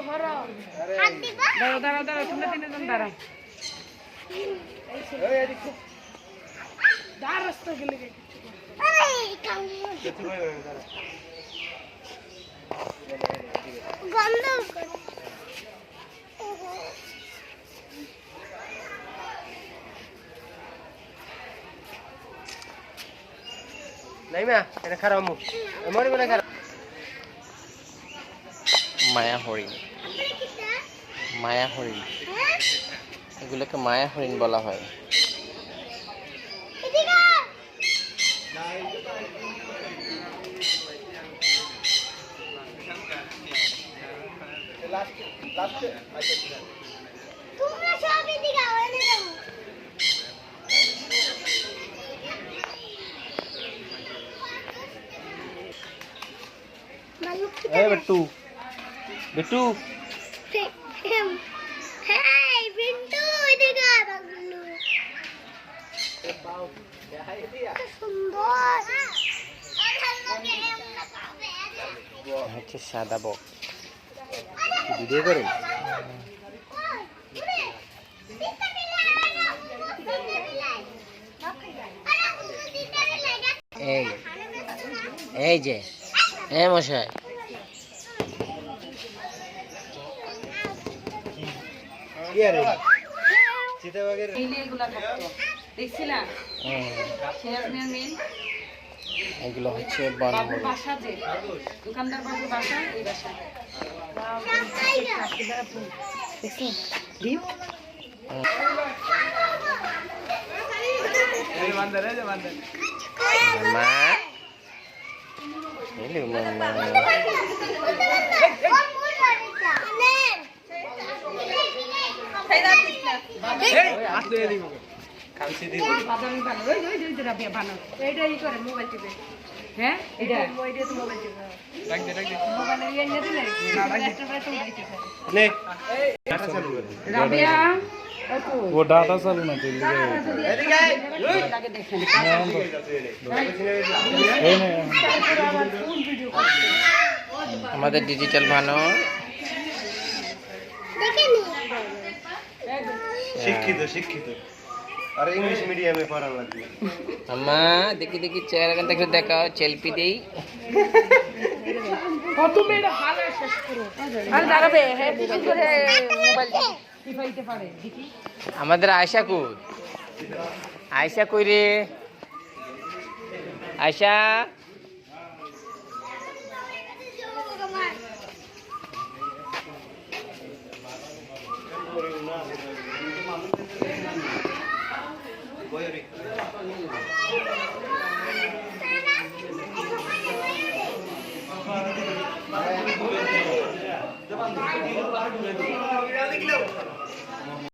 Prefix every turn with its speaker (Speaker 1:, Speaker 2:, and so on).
Speaker 1: দাঁড়াও দাঁড়াও দাঁড়াও, তোমরা তিনজন দাঁড়াও।
Speaker 2: নাইমা এটা খারাপ মুখ মরে বলে খারাপ। মায়া হরিণ, মায়া হরিণ, এগুলোকে মায়া হরিণ বলা হয়। বিট্টু বিট্টু হচ্ছে সাদা বক। ভিডিও করেন? এই এই যে মশাই এগুলো হচ্ছে
Speaker 1: বাসা, যে দোকানদার বাবুর বাসা, এই বাসা।
Speaker 3: वो डाटा चालू ना चल
Speaker 2: আমাদের ডিজিটাল ভানো
Speaker 4: শিক্ষিত শিক্ষিত আর ইংলিশ মিডিয়ামে পড়া লাগবে।
Speaker 2: আম্মা দেখি দেখি চেহারা কান দেখে দেখাও, সেলফি দেই। আমাদের আয়শা কই? আয়শা কই রে? আয়শা